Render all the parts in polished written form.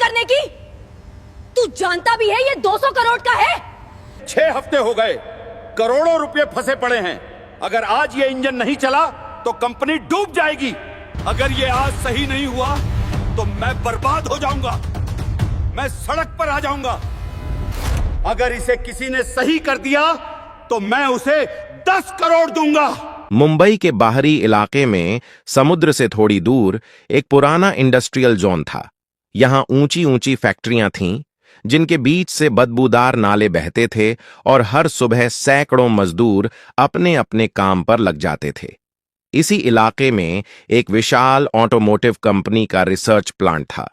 करने की? तू जानता भी है ये 200 करोड़ का है? 6 हफ्ते हो गए, करोड़ों रुपए फंसे पड़े हैं। अगर आज ये इंजन नहीं चला तो कंपनी डूब जाएगी। अगर ये आज सही नहीं हुआ तो मैं बर्बाद हो जाऊंगा, मैं सड़क पर आ जाऊंगा। अगर इसे किसी ने सही कर दिया तो मैं उसे 10 करोड़ दूंगा। मुंबई के बाहरी इलाके में समुद्र से थोड़ी दूर एक पुराना इंडस्ट्रियल जोन था। यहां ऊंची ऊंची फैक्ट्रियां थीं, जिनके बीच से बदबूदार नाले बहते थे और हर सुबह सैकड़ों मजदूर अपने अपने काम पर लग जाते थे। इसी इलाके में एक विशाल ऑटोमोटिव कंपनी का रिसर्च प्लांट था,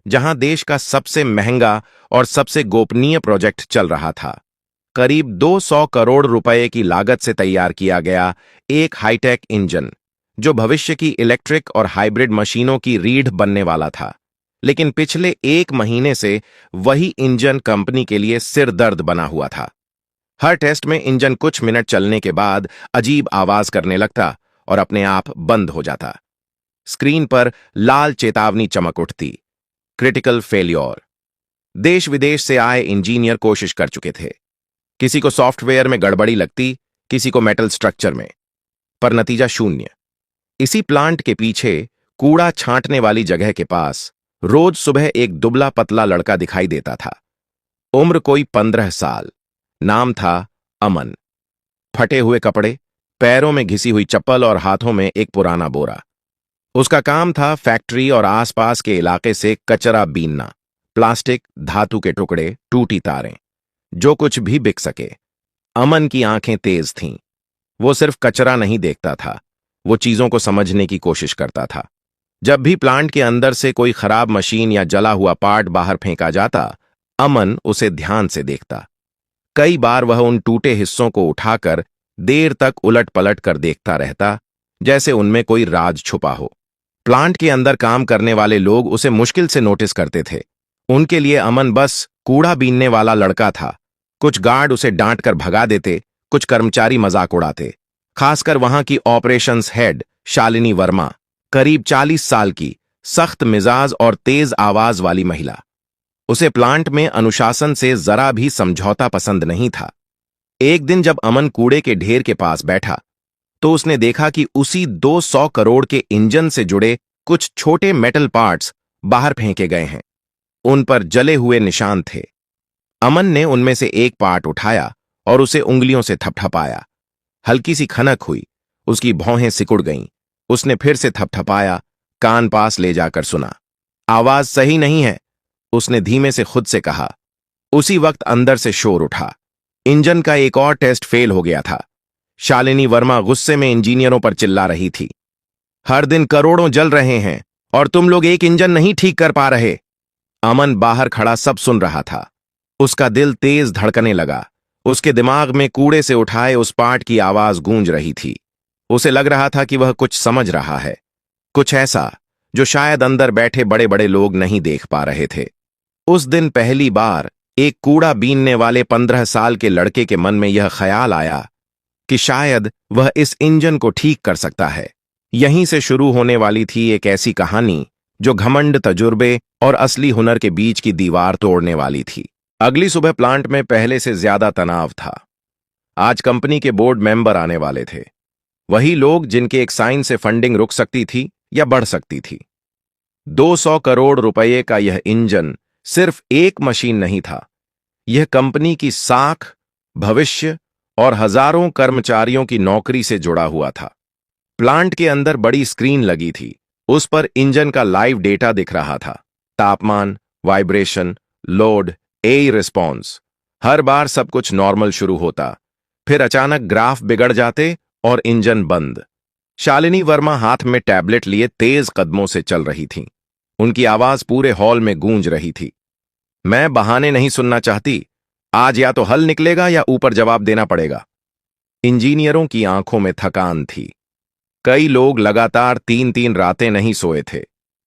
जहां देश का सबसे महंगा और सबसे गोपनीय प्रोजेक्ट चल रहा था। करीब 200 करोड़ रुपए की लागत से तैयार किया गया एक हाईटेक इंजन, जो भविष्य की इलेक्ट्रिक और हाइब्रिड मशीनों की रीढ़ बनने वाला था। लेकिन पिछले 1 महीने से वही इंजन कंपनी के लिए सिर दर्द बना हुआ था। हर टेस्ट में इंजन कुछ मिनट चलने के बाद अजीब आवाज करने लगता और अपने आप बंद हो जाता। स्क्रीन पर लाल चेतावनी चमक उठती, क्रिटिकल फेल्योर। देश विदेश से आए इंजीनियर कोशिश कर चुके थे। किसी को सॉफ्टवेयर में गड़बड़ी लगती, किसी को मेटल स्ट्रक्चर में, पर नतीजा शून्य। इसी प्लांट के पीछे कूड़ा छांटने वाली जगह के पास रोज सुबह एक दुबला पतला लड़का दिखाई देता था। उम्र कोई 15 साल। नाम था अमन। फटे हुए कपड़े, पैरों में घिसी हुई चप्पल और हाथों में एक पुराना बोरा। उसका काम था फैक्ट्री और आसपास के इलाके से कचरा बीनना, प्लास्टिक, धातु के टुकड़े, टूटी तारें, जो कुछ भी बिक सके। अमन की आंखें तेज थीं। वो सिर्फ कचरा नहीं देखता था, वो चीजों को समझने की कोशिश करता था। जब भी प्लांट के अंदर से कोई खराब मशीन या जला हुआ पार्ट बाहर फेंका जाता, अमन उसे ध्यान से देखता। कई बार वह उन टूटे हिस्सों को उठाकर देर तक उलट पलट कर देखता रहता, जैसे उनमें कोई राज छुपा हो। प्लांट के अंदर काम करने वाले लोग उसे मुश्किल से नोटिस करते थे। उनके लिए अमन बस कूड़ा बीनने वाला लड़का था। कुछ गार्ड उसे डांट कर भगा देते, कुछ कर्मचारी मजाक उड़ाते। खासकर वहां की ऑपरेशंस हेड शालिनी वर्मा, करीब 40 साल की, सख्त मिजाज और तेज आवाज वाली महिला। उसे प्लांट में अनुशासन से जरा भी समझौता पसंद नहीं था। एक दिन जब अमन कूड़े के ढेर के पास बैठा, तो उसने देखा कि उसी 200 करोड़ के इंजन से जुड़े कुछ छोटे मेटल पार्ट्स बाहर फेंके गए हैं। उन पर जले हुए निशान थे। अमन ने उनमें से एक पार्ट उठाया और उसे उंगलियों से थपथपाया। हल्की सी खनक हुई, उसकी भौहें सिकुड़ गईं। उसने फिर से थपथपाया, कान पास ले जाकर सुना। आवाज सही नहीं है, उसने धीमे से खुद से कहा। उसी वक्त अंदर से शोर उठा। इंजन का एक और टेस्ट फेल हो गया था। शालिनी वर्मा गुस्से में इंजीनियरों पर चिल्ला रही थी। हर दिन करोड़ों जल रहे हैं और तुम लोग एक इंजन नहीं ठीक कर पा रहे। अमन बाहर खड़ा सब सुन रहा था। उसका दिल तेज धड़कने लगा। उसके दिमाग में कूड़े से उठाए उस पार्ट की आवाज गूंज रही थी। उसे लग रहा था कि वह कुछ समझ रहा है, कुछ ऐसा जो शायद अंदर बैठे बड़े बड़े लोग नहीं देख पा रहे थे। उस दिन पहली बार एक कूड़ा बीनने वाले 15 साल के लड़के के मन में यह ख्याल आया कि शायद वह इस इंजन को ठीक कर सकता है। यहीं से शुरू होने वाली थी एक ऐसी कहानी जो घमंड, तजुर्बे और असली हुनर के बीच की दीवार तोड़ने वाली थी। अगली सुबह प्लांट में पहले से ज्यादा तनाव था। आज कंपनी के बोर्ड मेंबर आने वाले थे, वही लोग जिनके एक साइन से फंडिंग रुक सकती थी या बढ़ सकती थी। 200 करोड़ रुपए का यह इंजन सिर्फ एक मशीन नहीं था, यह कंपनी की साख, भविष्य और हजारों कर्मचारियों की नौकरी से जुड़ा हुआ था। प्लांट के अंदर बड़ी स्क्रीन लगी थी, उस पर इंजन का लाइव डेटा दिख रहा था। तापमान, वाइब्रेशन, लोड, एयर रिस्पॉन्स। हर बार सब कुछ नॉर्मल शुरू होता, फिर अचानक ग्राफ बिगड़ जाते और इंजन बंद। शालिनी वर्मा हाथ में टैबलेट लिए तेज कदमों से चल रही थीं। उनकी आवाज पूरे हॉल में गूंज रही थी। मैं बहाने नहीं सुनना चाहती, आज या तो हल निकलेगा या ऊपर जवाब देना पड़ेगा। इंजीनियरों की आंखों में थकान थी। कई लोग लगातार 3-3 रातें नहीं सोए थे।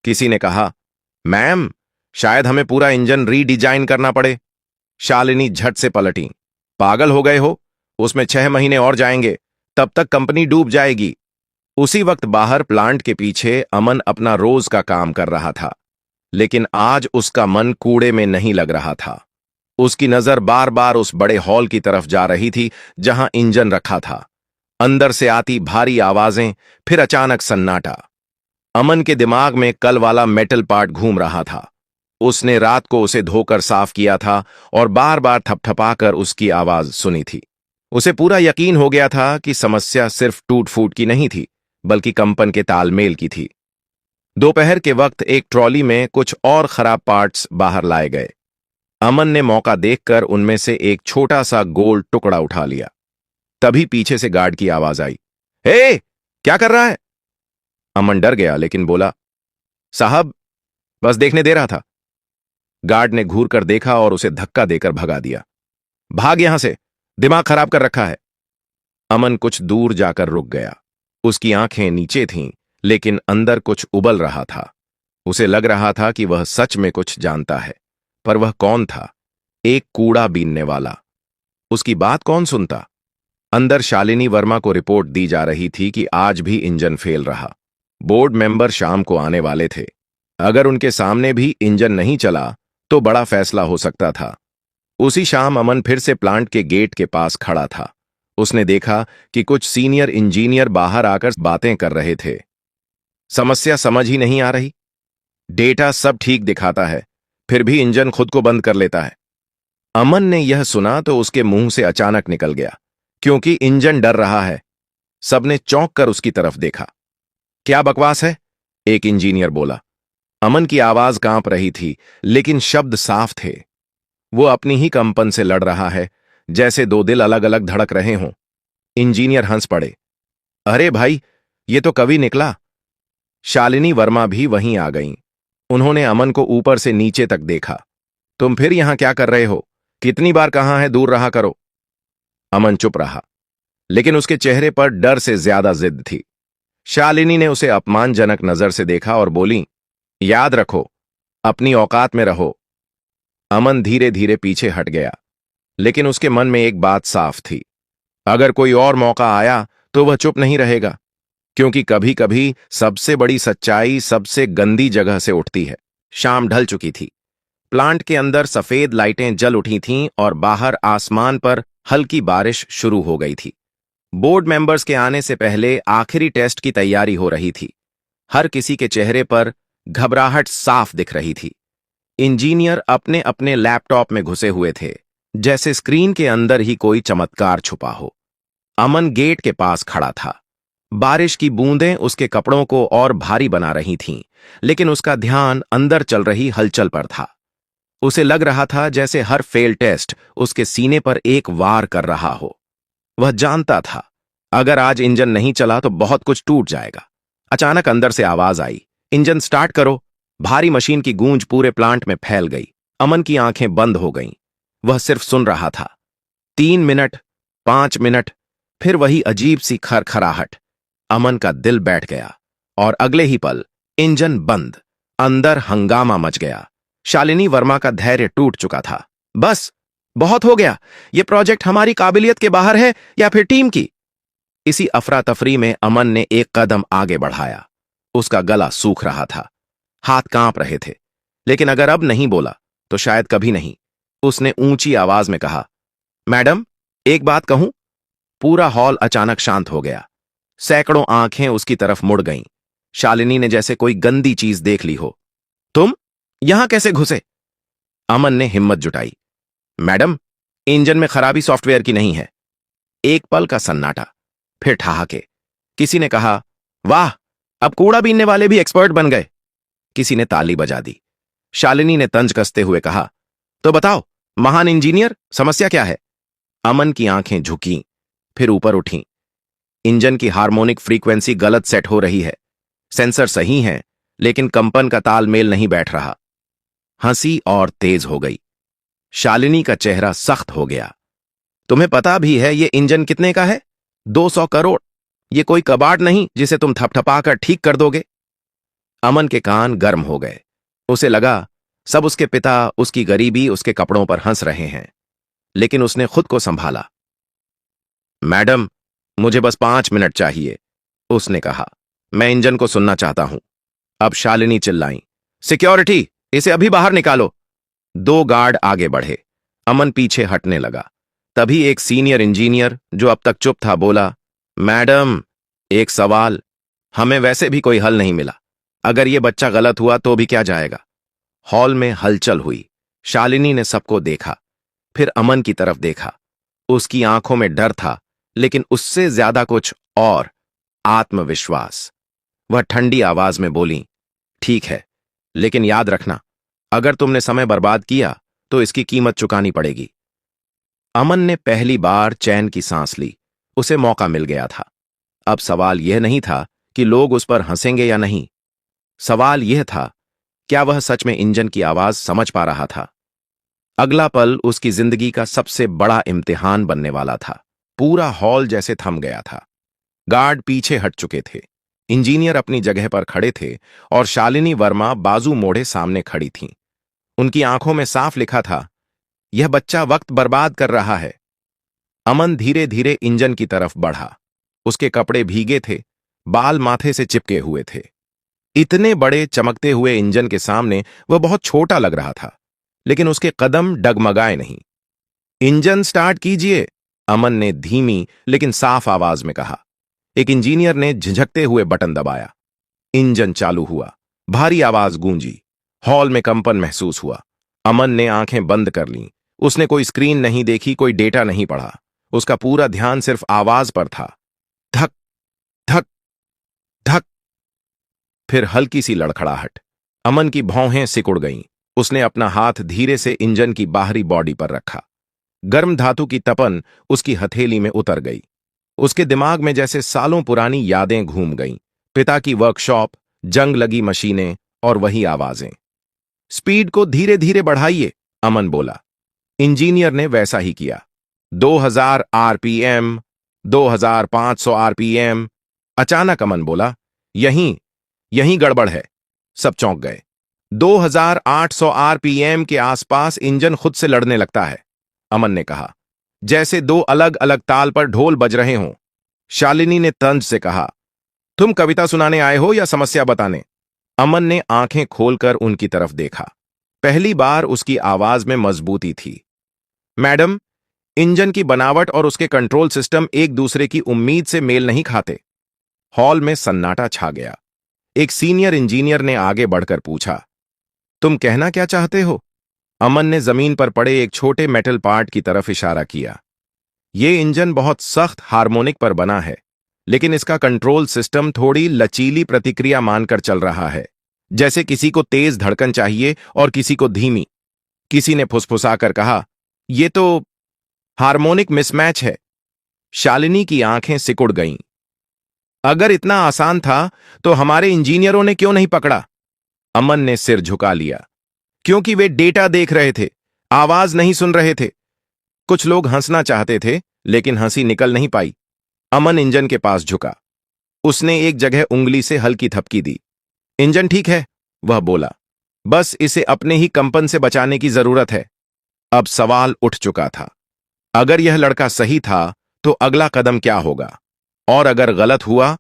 किसी ने कहा, मैम, शायद हमें पूरा इंजन रीडिजाइन करना पड़े। शालिनी झट से पलटी। पागल हो गए हो? उसमें 6 महीने और जाएंगे, तब तक कंपनी डूब जाएगी। उसी वक्त बाहर प्लांट के पीछे अमन अपना रोज का काम कर रहा था। लेकिन आज उसका मन कूड़े में नहीं लग रहा था। उसकी नजर बार बार उस बड़े हॉल की तरफ जा रही थी जहां इंजन रखा था। अंदर से आती भारी आवाजें, फिर अचानक सन्नाटा। अमन के दिमाग में कल वाला मेटल पार्ट घूम रहा था। उसने रात को उसे धोकर साफ किया था और बार बार थपथपाकर उसकी आवाज सुनी थी। उसे पूरा यकीन हो गया था कि समस्या सिर्फ टूट फूट की नहीं थी, बल्कि कंपन के तालमेल की थी। दोपहर के वक्त एक ट्रॉली में कुछ और खराब पार्ट्स बाहर लाए गए। अमन ने मौका देखकर उनमें से एक छोटा सा गोल टुकड़ा उठा लिया। तभी पीछे से गार्ड की आवाज आई, हे, क्या कर रहा है? अमन डर गया लेकिन बोला, साहब, बस देखने दे रहा था। गार्ड ने घूर कर देखा और उसे धक्का देकर भगा दिया। भाग यहां से, दिमाग खराब कर रखा है। अमन कुछ दूर जाकर रुक गया। उसकी आंखें नीचे थीं, लेकिन अंदर कुछ उबल रहा था। उसे लग रहा था कि वह सच में कुछ जानता है, पर वह कौन था? एक कूड़ा बीनने वाला। उसकी बात कौन सुनता? अंदर शालिनी वर्मा को रिपोर्ट दी जा रही थी कि आज भी इंजन फेल रहा। बोर्ड मेंबर शाम को आने वाले थे। अगर उनके सामने भी इंजन नहीं चला तो बड़ा फैसला हो सकता था। उसी शाम अमन फिर से प्लांट के गेट के पास खड़ा था। उसने देखा कि कुछ सीनियर इंजीनियर बाहर आकर बातें कर रहे थे। समस्या समझ ही नहीं आ रही। डेटा सब ठीक दिखाता है, फिर भी इंजन खुद को बंद कर लेता है। अमन ने यह सुना तो उसके मुंह से अचानक निकल गया, क्योंकि इंजन डर रहा है। सबने चौंक कर उसकी तरफ देखा। क्या बकवास है? एक इंजीनियर बोला। अमन की आवाज कांप रही थी, लेकिन शब्द साफ थे। वो अपनी ही कंपन से लड़ रहा है, जैसे दो दिल अलग अलग धड़क रहे हों। इंजीनियर हंस पड़े। अरे भाई, ये तो कवि निकला। शालिनी वर्मा भी वहीं आ गईं। उन्होंने अमन को ऊपर से नीचे तक देखा। तुम फिर यहां क्या कर रहे हो? कितनी बार कहा है दूर रहा करो। अमन चुप रहा, लेकिन उसके चेहरे पर डर से ज्यादा जिद थी। शालिनी ने उसे अपमानजनक नजर से देखा और बोली, याद रखो, अपनी औकात में रहो। अमन धीरे धीरे पीछे हट गया, लेकिन उसके मन में एक बात साफ थी। अगर कोई और मौका आया तो वह चुप नहीं रहेगा, क्योंकि कभी कभी सबसे बड़ी सच्चाई सबसे गंदी जगह से उठती है। शाम ढल चुकी थी। प्लांट के अंदर सफेद लाइटें जल उठी थीं और बाहर आसमान पर हल्की बारिश शुरू हो गई थी। बोर्ड मेंबर्स के आने से पहले आखिरी टेस्ट की तैयारी हो रही थी। हर किसी के चेहरे पर घबराहट साफ दिख रही थी। इंजीनियर अपने अपने लैपटॉप में घुसे हुए थे, जैसे स्क्रीन के अंदर ही कोई चमत्कार छुपा हो। अमन गेट के पास खड़ा था। बारिश की बूंदें उसके कपड़ों को और भारी बना रही थीं, लेकिन उसका ध्यान अंदर चल रही हलचल पर था। उसे लग रहा था जैसे हर फेल टेस्ट उसके सीने पर एक वार कर रहा हो। वह जानता था, अगर आज इंजन नहीं चला तो बहुत कुछ टूट जाएगा। अचानक अंदर से आवाज आई, इंजन स्टार्ट करो। भारी मशीन की गूंज पूरे प्लांट में फैल गई। अमन की आंखें बंद हो गईं। वह सिर्फ सुन रहा था। 3 मिनट, 5 मिनट, फिर वही अजीब सी खरखराहट। अमन का दिल बैठ गया और अगले ही पल इंजन बंद। अंदर हंगामा मच गया। शालिनी वर्मा का धैर्य टूट चुका था। बस, बहुत हो गया। यह प्रोजेक्ट हमारी काबिलियत के बाहर है या फिर टीम की? इसी अफरा तफरी में अमन ने एक कदम आगे बढ़ाया। उसका गला सूख रहा था, हाथ कांप रहे थे, लेकिन अगर अब नहीं बोला तो शायद कभी नहीं। उसने ऊंची आवाज में कहा, मैडम, एक बात कहूं? पूरा हॉल अचानक शांत हो गया। सैकड़ों आंखें उसकी तरफ मुड़ गईं। शालिनी ने जैसे कोई गंदी चीज देख ली हो। तुम यहां कैसे घुसे? अमन ने हिम्मत जुटाई। मैडम, इंजन में खराबी सॉफ्टवेयर की नहीं है। एक पल का सन्नाटा, फिर ठहाके। किसी ने कहा, वाह, अब कूड़ा बीनने वाले भी एक्सपर्ट बन गए। किसी ने ताली बजा दी। शालिनी ने तंज कसते हुए कहा, तो बताओ महान इंजीनियर, समस्या क्या है? अमन की आंखें झुकीं, फिर ऊपर उठीं। इंजन की हार्मोनिक फ्रीक्वेंसी गलत सेट हो रही है। सेंसर सही हैं, लेकिन कंपन का तालमेल नहीं बैठ रहा। हंसी और तेज हो गई। शालिनी का चेहरा सख्त हो गया। तुम्हें पता भी है ये इंजन कितने का है? 200 करोड़। ये कोई कबाड़ नहीं जिसे तुम थपथपाकर ठीक कर दोगे। अमन के कान गर्म हो गए। उसे लगा सब उसके पिता, उसकी गरीबी, उसके कपड़ों पर हंस रहे हैं, लेकिन उसने खुद को संभाला। मैडम, मुझे बस 5 मिनट चाहिए, उसने कहा। मैं इंजन को सुनना चाहता हूं। अब शालिनी चिल्लाई, सिक्योरिटी, इसे अभी बाहर निकालो। 2 गार्ड आगे बढ़े। अमन पीछे हटने लगा। तभी एक सीनियर इंजीनियर जो अब तक चुप था बोला, मैडम, एक सवाल। हमें वैसे भी कोई हल नहीं मिला। अगर ये बच्चा गलत हुआ तो भी क्या जाएगा। हॉल में हलचल हुई। शालिनी ने सबको देखा, फिर अमन की तरफ देखा। उसकी आंखों में डर था, लेकिन उससे ज्यादा कुछ और, आत्मविश्वास। वह ठंडी आवाज में बोली, ठीक है, लेकिन याद रखना, अगर तुमने समय बर्बाद किया तो इसकी कीमत चुकानी पड़ेगी। अमन ने पहली बार चैन की सांस ली। उसे मौका मिल गया था। अब सवाल यह नहीं था कि लोग उस पर हंसेंगे या नहीं। सवाल यह था, क्या वह सच में इंजन की आवाज समझ पा रहा था। अगला पल उसकी जिंदगी का सबसे बड़ा इम्तिहान बनने वाला था। पूरा हॉल जैसे थम गया था। गार्ड पीछे हट चुके थे। इंजीनियर अपनी जगह पर खड़े थे और शालिनी वर्मा बाजू मोड़े सामने खड़ी थीं। उनकी आंखों में साफ लिखा था, यह बच्चा वक्त बर्बाद कर रहा है। अमन धीरे धीरे इंजन की तरफ बढ़ा। उसके कपड़े भीगे थे, बाल माथे से चिपके हुए थे। इतने बड़े चमकते हुए इंजन के सामने वह बहुत छोटा लग रहा था, लेकिन उसके कदम डगमगाए नहीं। इंजन स्टार्ट कीजिए, अमन ने धीमी लेकिन साफ आवाज में कहा। एक इंजीनियर ने झिझकते हुए बटन दबाया। इंजन चालू हुआ। भारी आवाज गूंजी। हॉल में कंपन महसूस हुआ। अमन ने आंखें बंद कर लीं। उसने कोई स्क्रीन नहीं देखी, कोई डेटा नहीं पढ़ा। उसका पूरा ध्यान सिर्फ आवाज पर था। धक धक धक। फिर हल्की सी लड़खड़ाहट। अमन की भौहें सिकुड़ गईं। उसने अपना हाथ धीरे से इंजन की बाहरी बॉडी पर रखा। गर्म धातु की तपन उसकी हथेली में उतर गई। उसके दिमाग में जैसे सालों पुरानी यादें घूम गईं। पिता की वर्कशॉप, जंग लगी मशीनें और वही आवाजें। स्पीड को धीरे धीरे बढ़ाइए, अमन बोला। इंजीनियर ने वैसा ही किया। 2000 आरपीएम, 2500 आरपीएम। अचानक अमन बोला, यहीं यहीं गड़बड़ है। सब चौंक गए। 2800 आरपीएम के आसपास इंजन खुद से लड़ने लगता है, अमन ने कहा, जैसे 2 अलग अलग ताल पर ढोल बज रहे हों। शालिनी ने तंज से कहा, तुम कविता सुनाने आए हो या समस्या बताने। अमन ने आंखें खोलकर उनकी तरफ देखा। पहली बार उसकी आवाज में मजबूती थी। मैडम, इंजन की बनावट और उसके कंट्रोल सिस्टम एक दूसरे की उम्मीद से मेल नहीं खाते। हॉल में सन्नाटा छा गया। एक सीनियर इंजीनियर ने आगे बढ़कर पूछा, तुम कहना क्या चाहते हो। अमन ने जमीन पर पड़े एक छोटे मेटल पार्ट की तरफ इशारा किया। यह इंजन बहुत सख्त हार्मोनिक पर बना है, लेकिन इसका कंट्रोल सिस्टम थोड़ी लचीली प्रतिक्रिया मानकर चल रहा है। जैसे किसी को तेज धड़कन चाहिए और किसी को धीमी। किसी ने फुसफुसाकर कहा, यह तो हार्मोनिक मिसमैच है। शालिनी की आंखें सिकुड़ गईं। अगर इतना आसान था तो हमारे इंजीनियरों ने क्यों नहीं पकड़ा। अमन ने सिर झुका लिया। क्योंकि वे डेटा देख रहे थे, आवाज नहीं सुन रहे थे। कुछ लोग हंसना चाहते थे, लेकिन हंसी निकल नहीं पाई। अमन इंजन के पास झुका। उसने एक जगह उंगली से हल्की थपकी दी। इंजन ठीक है, वह बोला। बस इसे अपने ही कंपन से बचाने की जरूरत है। अब सवाल उठ चुका था। अगर यह लड़का सही था तो अगला कदम क्या होगा, और अगर गलत हुआ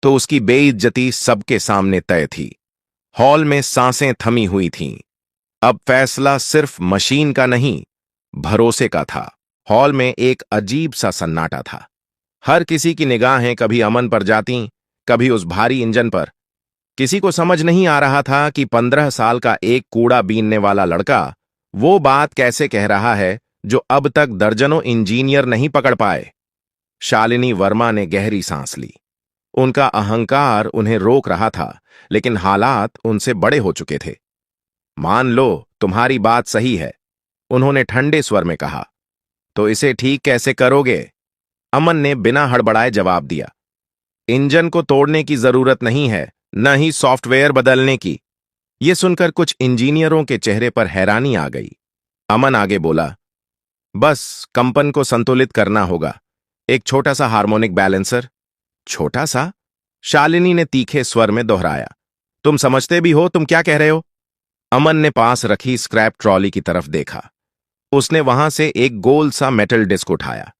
तो उसकी बेइज्जती सबके सामने तय थी। हॉल में सांसें थमी हुई थीं। अब फैसला सिर्फ मशीन का नहीं, भरोसे का था। हॉल में एक अजीब सा सन्नाटा था। हर किसी की निगाहें कभी अमन पर जाती, कभी उस भारी इंजन पर। किसी को समझ नहीं आ रहा था कि 15 साल का एक कूड़ा बीनने वाला लड़का वो बात कैसे कह रहा है जो अब तक दर्जनों इंजीनियर नहीं पकड़ पाए। शालिनी वर्मा ने गहरी सांस ली। उनका अहंकार उन्हें रोक रहा था, लेकिन हालात उनसे बड़े हो चुके थे। मान लो तुम्हारी बात सही है, उन्होंने ठंडे स्वर में कहा। तो इसे ठीक कैसे करोगे। अमन ने बिना हड़बड़ाए जवाब दिया। इंजन को तोड़ने की जरूरत नहीं है, न ही सॉफ्टवेयर बदलने की। यह सुनकर कुछ इंजीनियरों के चेहरे पर हैरानी आ गई। अमन आगे बोला, बस कंपन को संतुलित करना होगा। एक छोटा सा हार्मोनिक बैलेंसर। छोटा सा? शालिनी ने तीखे स्वर में दोहराया। तुम समझते भी हो तुम क्या कह रहे हो। अमन ने पास रखी स्क्रैप ट्रॉली की तरफ देखा। उसने वहां से एक गोल सा मेटल डिस्क उठाया।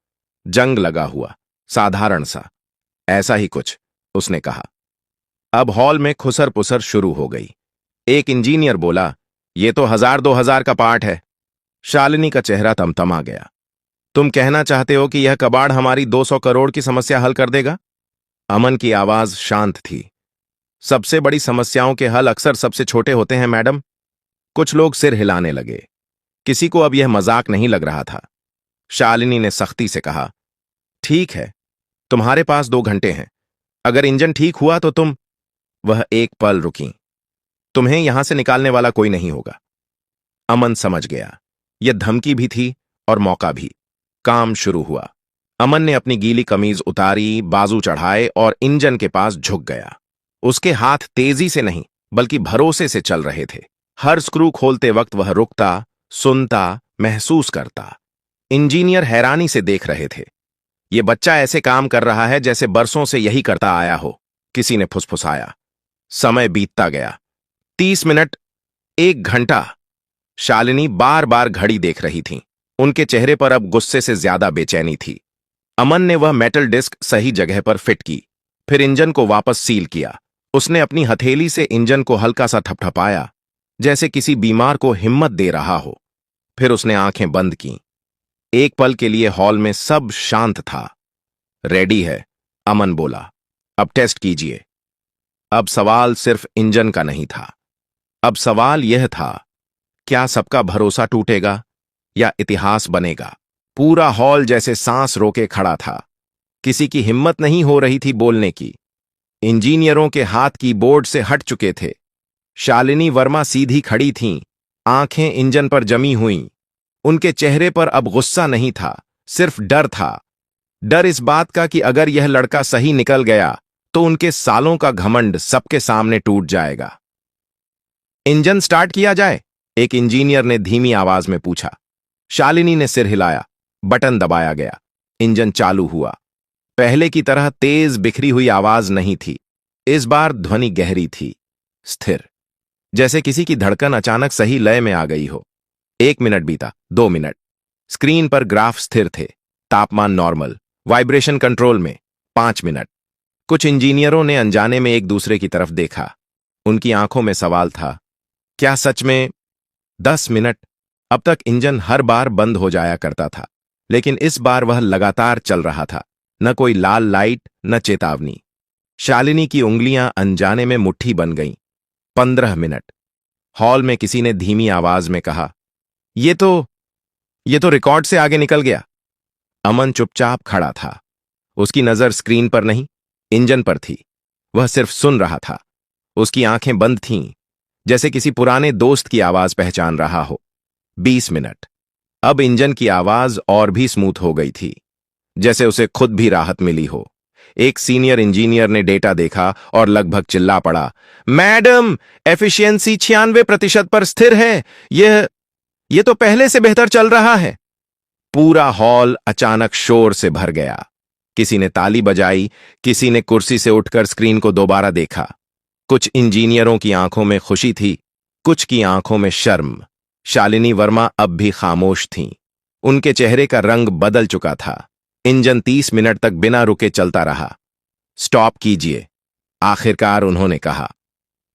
जंग लगा हुआ, साधारण सा, ऐसा ही कुछ, उसने कहा। अब हॉल में खुसर पुसर शुरू हो गई। एक इंजीनियर बोला, ये तो 1000-2000 का पार्ट है। शालिनी का चेहरा तमतमा गया। तुम कहना चाहते हो कि यह कबाड़ हमारी 200 करोड़ की समस्या हल कर देगा? अमन की आवाज शांत थी। सबसे बड़ी समस्याओं के हल अक्सर सबसे छोटे होते हैं मैडम। कुछ लोग सिर हिलाने लगे। किसी को अब यह मजाक नहीं लग रहा था। शालिनी ने सख्ती से कहा, ठीक है, तुम्हारे पास 2 घंटे हैं। अगर इंजन ठीक हुआ तो तुम। वह एक पल रुकी। तुम्हें यहां से निकालने वाला कोई नहीं होगा। अमन समझ गया, यह धमकी भी थी और मौका भी। काम शुरू हुआ। अमन ने अपनी गीली कमीज उतारी, बाजू चढ़ाए और इंजन के पास झुक गया। उसके हाथ तेजी से नहीं बल्कि भरोसे से चल रहे थे। हर स्क्रू खोलते वक्त वह रुकता, सुनता, महसूस करता। इंजीनियर हैरानी से देख रहे थे। यह बच्चा ऐसे काम कर रहा है जैसे बरसों से यही करता आया हो, किसी ने फुसफुसाया। समय बीतता गया। 30 मिनट, 1 घंटा। शालिनी बार बार घड़ी देख रही थी। उनके चेहरे पर अब गुस्से से ज्यादा बेचैनी थी। अमन ने वह मेटल डिस्क सही जगह पर फिट की, फिर इंजन को वापस सील किया। उसने अपनी हथेली से इंजन को हल्का सा ठपठपाया, जैसे किसी बीमार को हिम्मत दे रहा हो। फिर उसने आंखें बंद की। एक पल के लिए हॉल में सब शांत था। रेडी है, अमन बोला। अब टेस्ट कीजिए। अब सवाल सिर्फ इंजन का नहीं था। अब सवाल यह था, क्या सबका भरोसा टूटेगा या इतिहास बनेगा? पूरा हॉल जैसे सांस रोके खड़ा था। किसी की हिम्मत नहीं हो रही थी बोलने की। इंजीनियरों के हाथ कीबोर्ड से हट चुके थे। शालिनी वर्मा सीधी खड़ी थीं, आंखें इंजन पर जमी हुईं। उनके चेहरे पर अब गुस्सा नहीं था, सिर्फ डर था। डर इस बात का कि अगर यह लड़का सही निकल गया तो उनके सालों का घमंड सबके सामने टूट जाएगा। इंजन स्टार्ट किया जाए? एक इंजीनियर ने धीमी आवाज में पूछा। शालिनी ने सिर हिलाया। बटन दबाया गया। इंजन चालू हुआ। पहले की तरह तेज बिखरी हुई आवाज नहीं थी। इस बार ध्वनि गहरी थी, स्थिर, जैसे किसी की धड़कन अचानक सही लय में आ गई हो। 1 मिनट बीता, 2 मिनट। स्क्रीन पर ग्राफ स्थिर थे, तापमान नॉर्मल, वाइब्रेशन कंट्रोल में। 5 मिनट। कुछ इंजीनियरों ने अनजाने में एक दूसरे की तरफ देखा। उनकी आंखों में सवाल था, क्या सच में? 10 मिनट। अब तक इंजन हर बार बंद हो जाया करता था, लेकिन इस बार वह लगातार चल रहा था। न कोई लाल लाइट, न चेतावनी। शालिनी की उंगलियां अनजाने में मुट्ठी बन गईं। 15 मिनट। हॉल में किसी ने धीमी आवाज में कहा, ये तो रिकॉर्ड से आगे निकल गया। अमन चुपचाप खड़ा था। उसकी नजर स्क्रीन पर नहीं, इंजन पर थी। वह सिर्फ सुन रहा था। उसकी आंखें बंद थीं, जैसे किसी पुराने दोस्त की आवाज पहचान रहा हो। 20 मिनट। अब इंजन की आवाज और भी स्मूथ हो गई थी, जैसे उसे खुद भी राहत मिली हो। एक सीनियर इंजीनियर ने डेटा देखा और लगभग चिल्ला पड़ा, मैडम, एफिशिएंसी 96% पर स्थिर है। यह तो पहले से बेहतर चल रहा है। पूरा हॉल अचानक शोर से भर गया। किसी ने ताली बजाई, किसी ने कुर्सी से उठकर स्क्रीन को दोबारा देखा। कुछ इंजीनियरों की आंखों में खुशी थी, कुछ की आंखों में शर्म। शालिनी वर्मा अब भी खामोश थीं। उनके चेहरे का रंग बदल चुका था। इंजन 30 मिनट तक बिना रुके चलता रहा। स्टॉप कीजिए, आखिरकार उन्होंने कहा।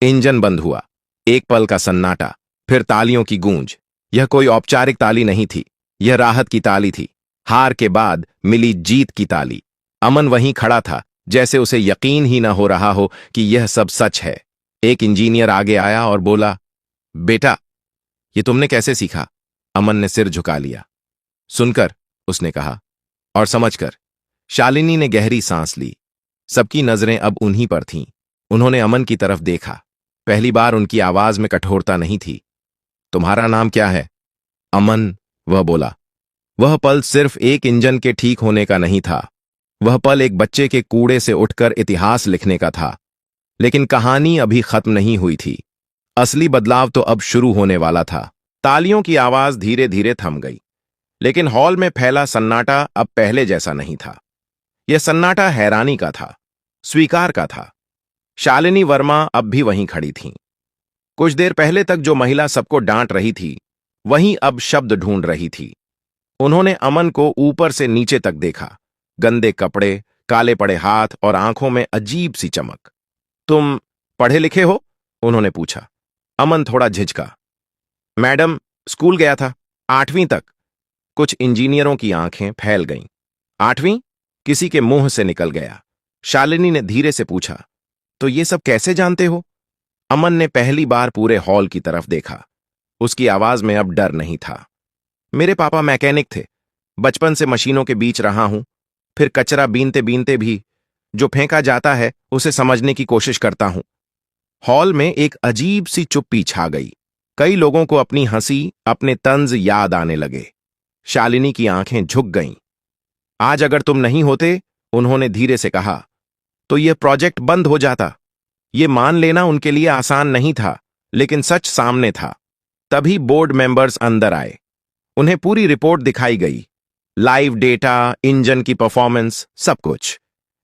इंजन बंद हुआ। एक पल का सन्नाटा, फिर तालियों की गूंज। यह कोई औपचारिक ताली नहीं थी, यह राहत की ताली थी। हार के बाद मिली जीत की ताली। अमन वहीं खड़ा था, जैसे उसे यकीन ही न हो रहा हो कि यह सब सच है। एक इंजीनियर आगे आया और बोला, बेटा, ये तुमने कैसे सीखा? अमन ने सिर झुका लिया। सुनकर, उसने कहा, और समझकर। शालिनी ने गहरी सांस ली। सबकी नजरें अब उन्हीं पर थीं। उन्होंने अमन की तरफ देखा। पहली बार उनकी आवाज में कठोरता नहीं थी। तुम्हारा नाम क्या है? अमन, वह बोला। वह पल सिर्फ एक इंजन के ठीक होने का नहीं था। वह पल एक बच्चे के कूड़े से उठकर इतिहास लिखने का था। लेकिन कहानी अभी खत्म नहीं हुई थी। असली बदलाव तो अब शुरू होने वाला था। तालियों की आवाज धीरे धीरे थम गई, लेकिन हॉल में फैला सन्नाटा अब पहले जैसा नहीं था। यह सन्नाटा हैरानी का था, स्वीकार का था। शालिनी वर्मा अब भी वहीं खड़ी थीं। कुछ देर पहले तक जो महिला सबको डांट रही थी, वहीं अब शब्द ढूंढ रही थी। उन्होंने अमन को ऊपर से नीचे तक देखा। गंदे कपड़े, काले पड़े हाथ और आंखों में अजीब सी चमक। तुम पढ़े लिखे हो? उन्होंने पूछा। अमन थोड़ा झिझका। मैडम, स्कूल गया था, 8वीं तक। कुछ इंजीनियरों की आंखें फैल गईं। 8वीं? किसी के मुंह से निकल गया। शालिनी ने धीरे से पूछा, तो ये सब कैसे जानते हो? अमन ने पहली बार पूरे हॉल की तरफ देखा। उसकी आवाज में अब डर नहीं था। मेरे पापा मैकेनिक थे। बचपन से मशीनों के बीच रहा हूं। फिर कचरा बीनते बीनते भी जो फेंका जाता है उसे समझने की कोशिश करता हूं। हॉल में एक अजीब सी चुप्पी छा गई। कई लोगों को अपनी हंसी, अपने तंज याद आने लगे। शालिनी की आंखें झुक गईं। आज अगर तुम नहीं होते, उन्होंने धीरे से कहा, तो यह प्रोजेक्ट बंद हो जाता। ये मान लेना उनके लिए आसान नहीं था, लेकिन सच सामने था। तभी बोर्ड मेंबर्स अंदर आए। उन्हें पूरी रिपोर्ट दिखाई गई, लाइव डेटा, इंजन की परफॉर्मेंस, सब कुछ।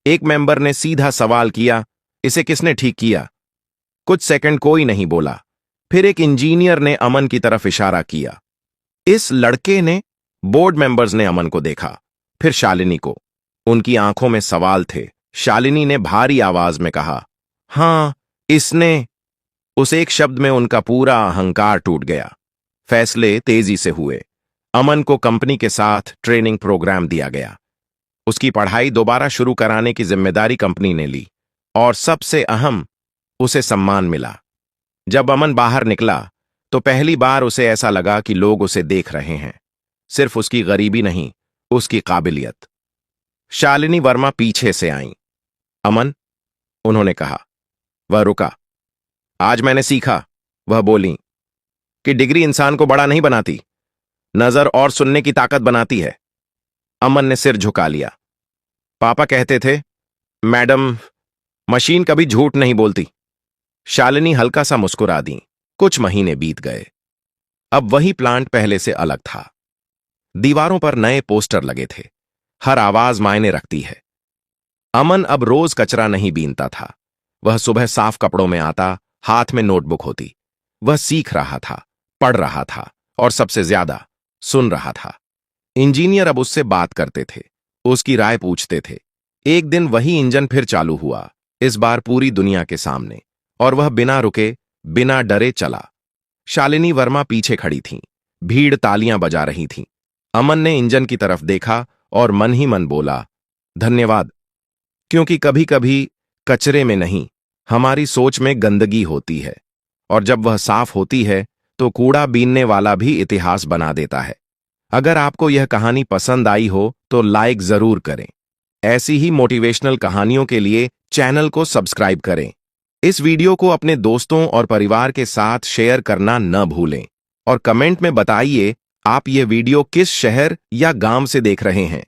एक मेंबर ने सीधा सवाल किया, इसे किसने ठीक किया? कुछ सेकंड कोई नहीं बोला। फिर एक इंजीनियर ने अमन की तरफ इशारा किया। इस लड़के ने। बोर्ड मेंबर्स ने अमन को देखा, फिर शालिनी को। उनकी आंखों में सवाल थे। शालिनी ने भारी आवाज में कहा, हां, इसने। उस एक शब्द में उनका पूरा अहंकार टूट गया। फैसले तेजी से हुए। अमन को कंपनी के साथ ट्रेनिंग प्रोग्राम दिया गया। उसकी पढ़ाई दोबारा शुरू कराने की जिम्मेदारी कंपनी ने ली, और सबसे अहम, उसे सम्मान मिला। जब अमन बाहर निकला तो पहली बार उसे ऐसा लगा कि लोग उसे देख रहे हैं, सिर्फ उसकी गरीबी नहीं, उसकी काबिलियत। शालिनी वर्मा पीछे से आईं। अमन, उन्होंने कहा। वह रुका। आज मैंने सीखा, वह बोली, कि डिग्री इंसान को बड़ा नहीं बनाती, नजर और सुनने की ताकत बनाती है। अमन ने सिर झुका लिया। पापा कहते थे, मैडम, मशीन कभी झूठ नहीं बोलती। शालिनी हल्का सा मुस्कुरा दी। कुछ महीने बीत गए। अब वही प्लांट पहले से अलग था। दीवारों पर नए पोस्टर लगे थे। हर आवाज मायने रखती है। अमन अब रोज कचरा नहीं बीनता था। वह सुबह साफ कपड़ों में आता, हाथ में नोटबुक होती। वह सीख रहा था, पढ़ रहा था, और सबसे ज्यादा सुन रहा था। इंजीनियर अब उससे बात करते थे, उसकी राय पूछते थे। एक दिन वही इंजन फिर चालू हुआ, इस बार पूरी दुनिया के सामने, और वह बिना रुके, बिना डरे चला। शालिनी वर्मा पीछे खड़ी थीं। भीड़ तालियां बजा रही थी। अमन ने इंजन की तरफ देखा और मन ही मन बोला, धन्यवाद। क्योंकि कभी कभी कचरे में नहीं, हमारी सोच में गंदगी होती है, और जब वह साफ होती है तो कूड़ा बीनने वाला भी इतिहास बना देता है। अगर आपको यह कहानी पसंद आई हो तो लाइक जरूर करें। ऐसी ही मोटिवेशनल कहानियों के लिए चैनल को सब्सक्राइब करें। इस वीडियो को अपने दोस्तों और परिवार के साथ शेयर करना न भूलें, और कमेंट में बताइए आप ये वीडियो किस शहर या गांव से देख रहे हैं।